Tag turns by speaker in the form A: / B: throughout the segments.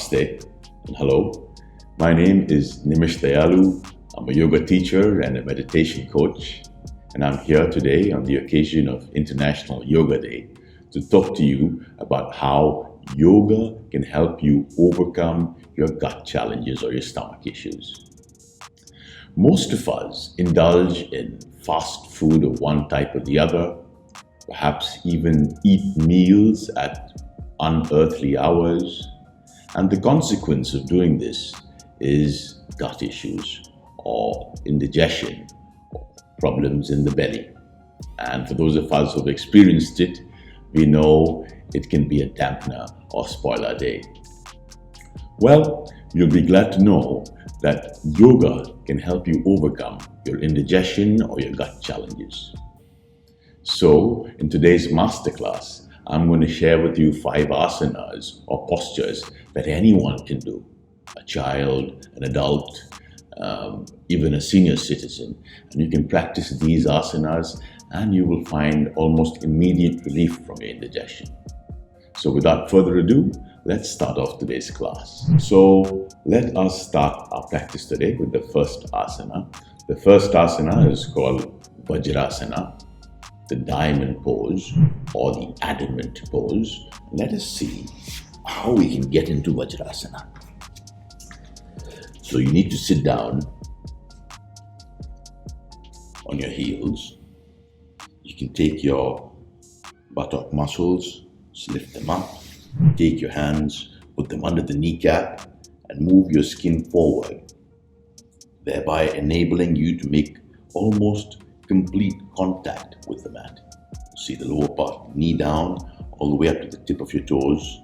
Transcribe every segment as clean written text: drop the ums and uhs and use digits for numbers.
A: Namaste and hello. My name is Nimish Dayalu. I'm a yoga teacher and a meditation coach, and I'm here today on the occasion of International Yoga Day to talk to you about how yoga can help you overcome your gut challenges or your stomach issues. Most of us indulge in fast food of one type or the other, perhaps even eat meals at unearthly hours, and the consequence of doing this is gut issues or indigestion, or problems in the belly. And for those of us who've experienced it, we know it can be a dampener or spoil our day. Well, you'll be glad to know that yoga can help you overcome your indigestion or your gut challenges. So, in today's masterclass, I'm going to share with you 5 asanas or postures that anyone can do. A child, an adult, even a senior citizen. And you can practice these asanas and you will find almost immediate relief from your indigestion. So without further ado, let's start off today's class. So let us start our practice today with the first asana. The first asana is called Vajrasana, the diamond pose or the adamant pose. Let us see how we can get into Vajrasana. So you need to sit down on your heels. You can take your buttock muscles, lift them up, take your hands, put them under the kneecap and move your skin forward, thereby enabling you to make almost complete contact with the mat. See the lower part, knee down, all the way up to the tip of your toes.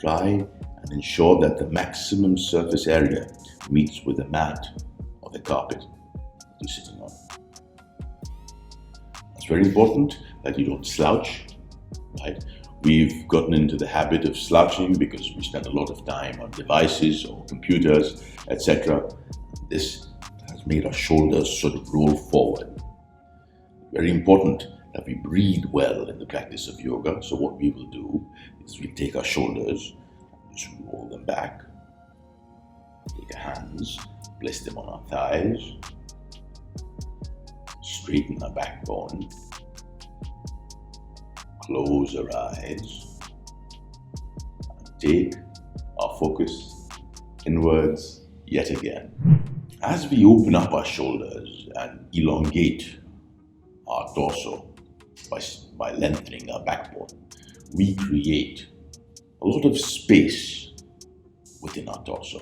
A: Try and ensure that the maximum surface area meets with the mat or the carpet you're sitting on. It's very important that you don't slouch, right? We've gotten into the habit of slouching because we spend a lot of time on devices or computers, etc. This has made our shoulders sort of roll forward. Very important that we breathe well in the practice of yoga. So what we will do is we take our shoulders, just roll them back, take our hands, place them on our thighs, straighten our backbone, close our eyes, and take our focus inwards yet again. As we open up our shoulders and elongate our torso by lengthening our backbone, we create a lot of space within our torso.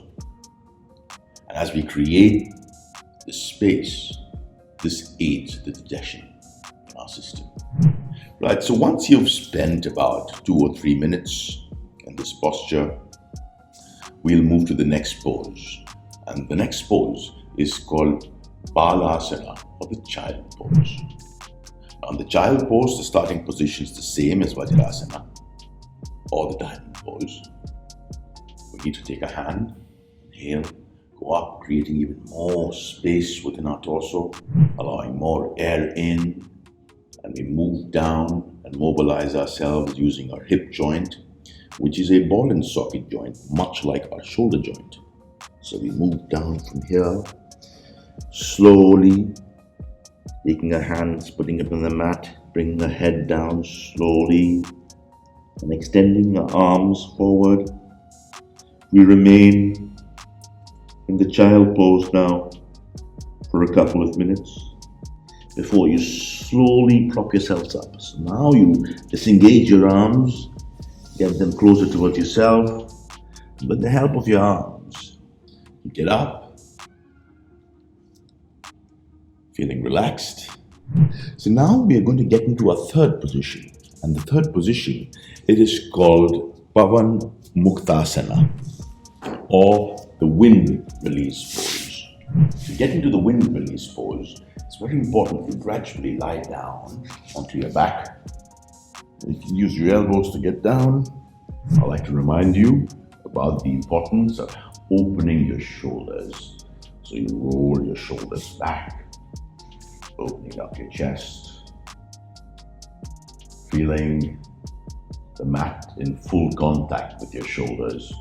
A: And as we create this space, this aids the digestion in our system. Right, so once you've spent about 2 or 3 minutes in this posture, we'll move to the next pose. And the next pose is called Balasana, or the child pose. On the child pose, the starting position is the same as Vajrasana or the diamond pose. We need to take a hand, inhale, go up, creating even more space within our torso, allowing more air in, and we move down and mobilize ourselves using our hip joint, which is a ball and socket joint, much like our shoulder joint. So we move down from here, slowly, taking our hands, putting it on the mat, bringing the head down slowly, and extending our arms forward. We remain in the child pose now for a couple of minutes before you slowly prop yourselves up. So now you disengage your arms, get them closer towards yourself. With the help of your arms, you get up, feeling relaxed. So now we are going to get into a third position. And the third position, it is called Pavanamuktasana, or the wind release pose. To get into the wind release pose, it's very important you gradually lie down onto your back. You can use your elbows to get down. I'd like to remind you about the importance of opening your shoulders. So you roll your shoulders back, opening up your chest, feeling the mat in full contact with your shoulders.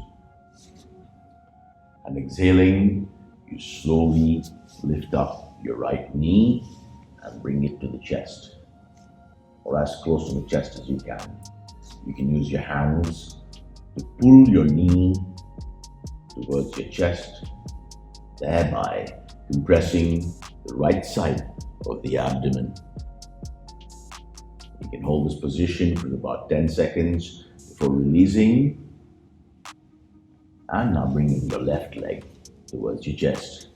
A: And exhaling, you slowly lift up your right knee and bring it to the chest, or as close to the chest as you can. You can use your hands to pull your knee towards your chest, thereby compressing the right side of the abdomen. You can hold this position for about 10 seconds before releasing, and now bringing your left leg towards your chest.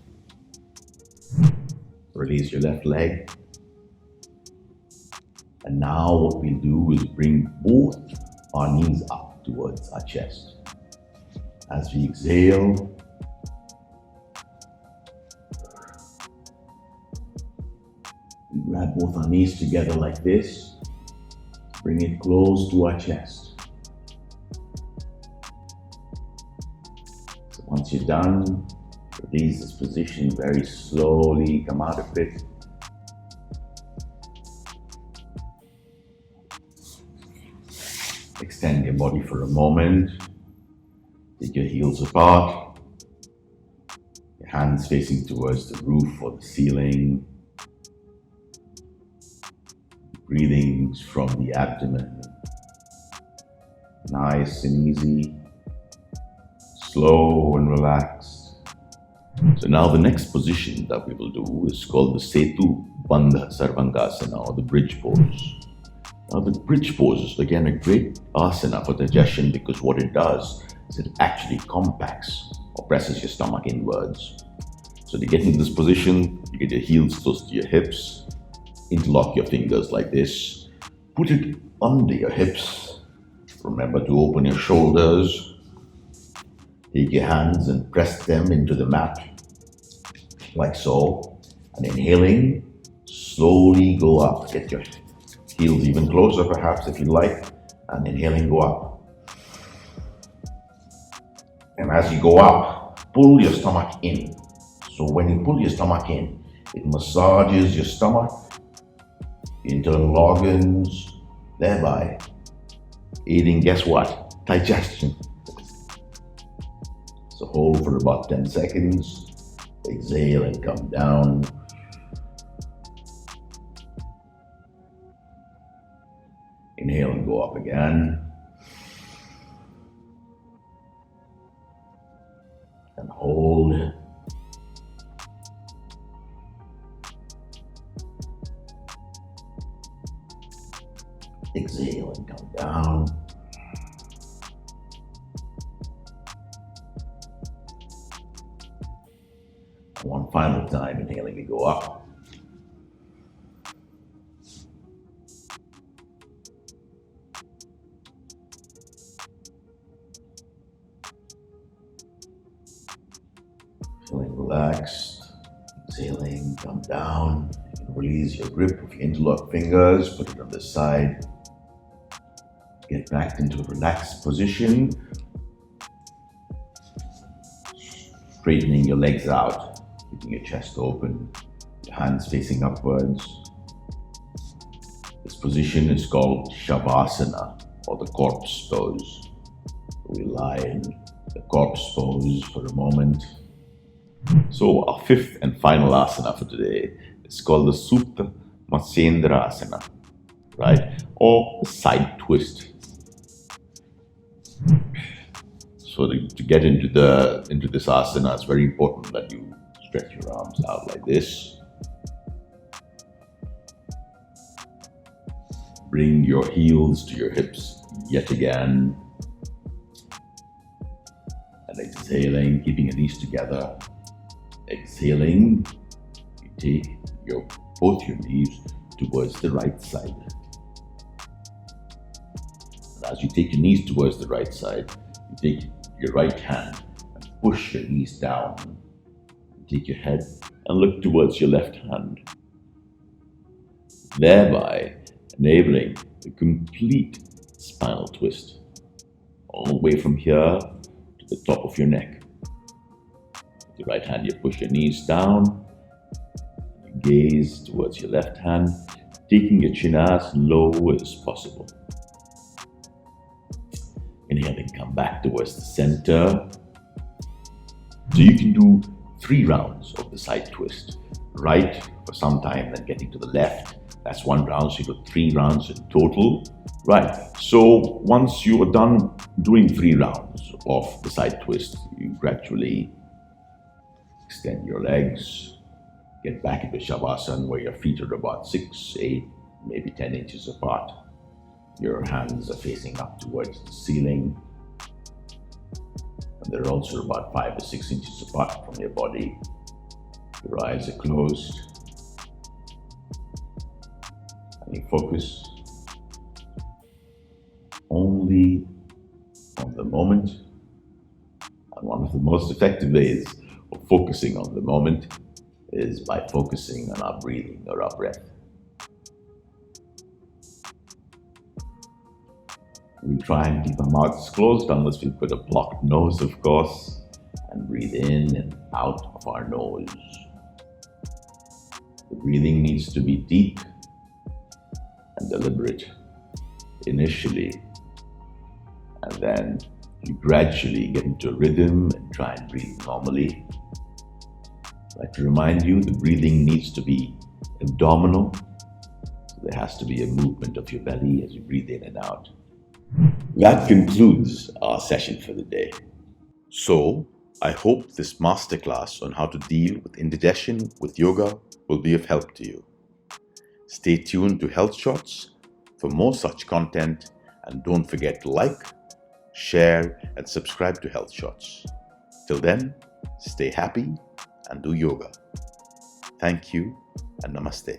A: Release your left leg. And now what we'll do is bring both our knees up towards our chest. As we exhale, we grab both our knees together like this. Bring it close to our chest. So once you're done, release this position very slowly, come out of it. Extend your body for a moment. Take your heels apart. Your hands facing towards the roof or the ceiling. Breathing from the abdomen. Nice and easy. Slow and relaxed. So now the next position that we will do is called the Setu, Bandha, Sarvangasana, or the bridge pose. Now the bridge pose is again a great asana for digestion, because what it does is it actually compacts or presses your stomach inwards. So to get into this position, you get your heels close to your hips, interlock your fingers like this, put it under your hips. Remember to open your shoulders. Take your hands and press them into the mat, like so. And inhaling, slowly go up. Get your heels even closer perhaps if you like. And inhaling, go up. And as you go up, pull your stomach in. So when you pull your stomach in, it massages your stomach, internal organs, thereby aiding, guess what? Digestion. So hold for about 10 seconds, exhale and come down. Inhale and go up again. And hold. Exhale and come down. One final time, inhaling to go up. Feeling relaxed. Exhaling, come down. You can release your grip of your interlocked fingers, put it on the side. Get back into a relaxed position. Straightening your legs out, keeping your chest open, your hands facing upwards. This position is called Shavasana, or the corpse pose. We lie in the corpse pose for a moment. So our fifth and final asana for today is called the Supta Matsyendrasana, right? Or the side twist. So to get into this asana, it's very important that you stretch your arms out like this. Bring your heels to your hips yet again. And exhaling, keeping your knees together. Exhaling, you take both your knees towards the right side. And as you take your knees towards the right side, you take your right hand and push your knees down. Take your head and look towards your left hand, thereby enabling a complete spinal twist all the way from here to the top of your neck. With your right hand, you push your knees down, you gaze towards your left hand, taking your chin as low as possible. Inhaling, come back towards the center. So you can do 3 rounds of the side twist. Right for some time, then getting to the left. That's 1 round, so you do 3 rounds in total. Right, so once you are done doing 3 rounds of the side twist, you gradually extend your legs, get back into Shavasana where your feet are about 6, 8, maybe 10 inches apart. Your hands are facing up towards the ceiling. And they're also about 5 or 6 inches apart from your body. Your eyes are closed. And you focus only on the moment. And one of the most effective ways of focusing on the moment is by focusing on our breathing or our breath. We try and keep our mouths closed unless we put a blocked nose, of course, and breathe in and out of our nose. The breathing needs to be deep and deliberate initially, and then you gradually get into a rhythm and try and breathe normally. I'd like to remind you, the breathing needs to be abdominal, so there has to be a movement of your belly as you breathe in and out. That concludes our session for the day. So, I hope this masterclass on how to deal with indigestion with yoga will be of help to you. Stay tuned to Health Shots for more such content, and don't forget to like, share, and subscribe to Health Shots. Till then, stay happy and do yoga. Thank you and namaste.